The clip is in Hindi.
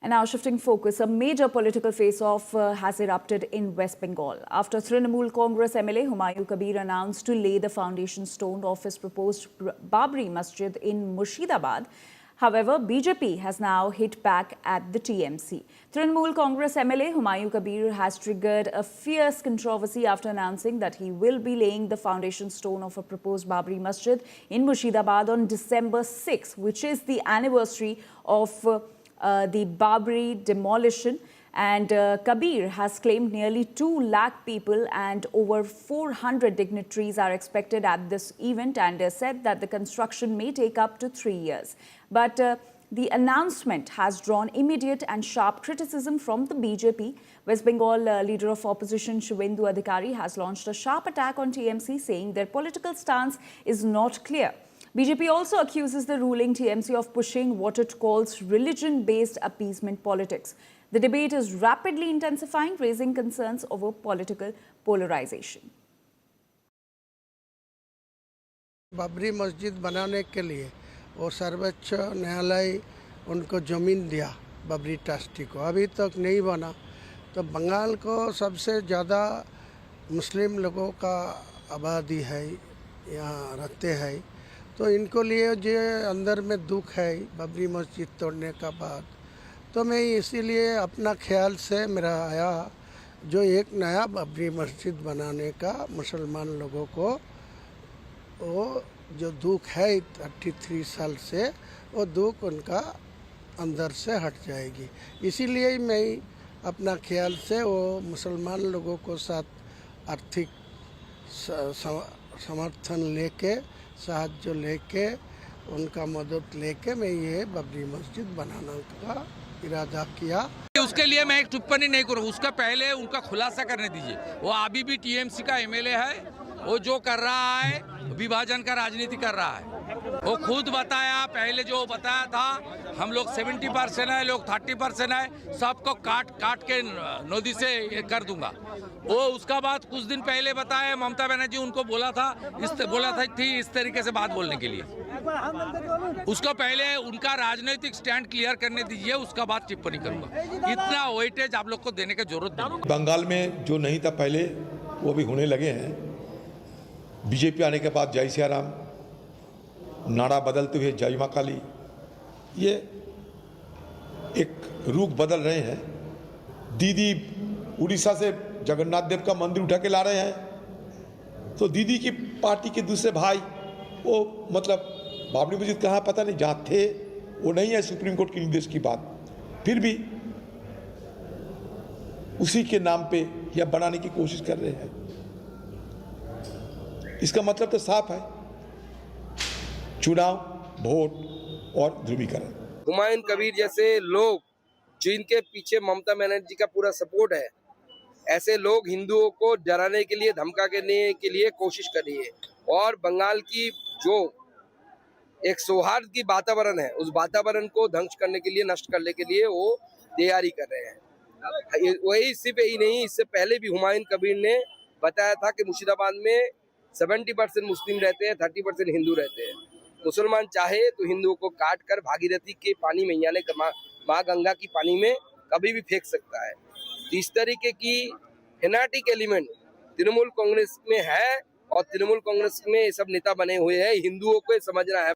And now shifting focus, a major political face-off has erupted in West Bengal. After Trinamool Congress MLA Humayun Kabir announced to lay the foundation stone of his proposed Babri Masjid in Murshidabad, however, BJP has now hit back at the TMC. Trinamool Congress MLA Humayun Kabir has triggered a fierce controversy after announcing that he will be laying the foundation stone of a proposed Babri Masjid in Murshidabad on December 6, which is the anniversary of the Babri demolition. And Kabir has claimed nearly 2 lakh people and over 400 dignitaries are expected at this event, and said that the construction may take up to 3 years. But the announcement has drawn immediate and sharp criticism from the BJP. West Bengal leader of opposition Shubhendu Adhikari has launched a sharp attack on TMC, saying their political stance is not clear. BJP also accuses the ruling TMC of pushing what it calls religion-based appeasement politics. The debate is rapidly intensifying, raising concerns over political polarization. Babri मस्जिद बनाने के लिए वो सर्वोच्च न्यायालय उनको ज़मीन दिया बाबरी ट्रस्टी को, अभी तक नहीं बना। तो बंगाल को सबसे ज़्यादा मुस्लिम लोगों का आबादी है, यहाँ रहते हैं, तो इनको लिए जो अंदर में दुख है बाबरी मस्जिद तोड़ने का बाद, तो मैं इसीलिए अपना ख्याल से मेरा आया जो एक नया बाबरी मस्जिद बनाने का मुसलमान लोगों को वो जो दुख है 33 साल से, वो दुख उनका अंदर से हट जाएगी। इसीलिए मैं अपना ख्याल से वो मुसलमान लोगों को साथ आर्थिक समर्थन लेके, साहाय्य लेके, उनका मदद लेके मैं ये बाबरी मस्जिद बनाने का इरादा किया। उसके लिए मैं एक टिप्पणी नहीं करूँ, उसका पहले उनका खुलासा करने दीजिए। वो अभी भी टीएमसी का एमएलए है, वो जो कर रहा है विभाजन का राजनीति कर रहा है। वो खुद बताया, पहले जो बताया था हम लोग 70% है, लोग 30% है, सबको काट काट के नदी से कर दूंगा। वो उसका बाद कुछ दिन पहले बताया ममता बनर्जी उनको बोला था इस तरीके से बात बोलने के लिए। उसका पहले उनका राजनीतिक स्टैंड क्लियर करने दीजिए, उसका बाद टिप्पणी करूंगा। इतना वेटेज आप लोग को देने की जरूरत नहीं। बंगाल में जो नहीं था पहले वो भी होने लगे हैं। बीजेपी आने के बाद जय सिया राम, नारा बदलते हुए जय मां काली, ये एक रूप बदल रहे हैं। दीदी उड़ीसा से जगन्नाथ देव का मंदिर उठा के ला रहे हैं, तो दीदी की पार्टी के दूसरे भाई वो मतलब बाबरी मस्जिद कहाँ पता नहीं, जहाँ थे वो नहीं है सुप्रीम कोर्ट के निर्देश की बात, फिर भी उसी के नाम पे यह बनाने की कोशिश कर रहे हैं। इसका मतलब तो साफ है, चुनाव, वोट और ध्रुवीकरण। हुमायूं कबीर जैसे लोग जिनके पीछे ममता बनर्जी का पूरा सपोर्ट है, ऐसे लोग हिंदुओं को डराने के लिए, धमकाने के लिए कोशिश कर रही है, और बंगाल की जो एक सौहार्द की वातावरण है, उस वातावरण को ध्वंस करने के लिए, नष्ट करने के लिए वो तैयारी कर रहे हैं। वही सिर्फ यही नहीं, इससे पहले भी हुमायूं कबीर ने बताया था कि मुर्शिदाबाद में 70% मुस्लिम रहते हैं, 30% हिंदू रहते हैं। मुसलमान चाहे तो हिंदुओं को काट कर भागीरथी के पानी में, यानी माँ गंगा की पानी में कभी भी फेंक सकता है। तो इस तरीके की फेनाटिक एलिमेंट तृणमूल कांग्रेस में है, और तृणमूल कांग्रेस में ये सब नेता बने हुए हैं। हिंदुओं को समझना है।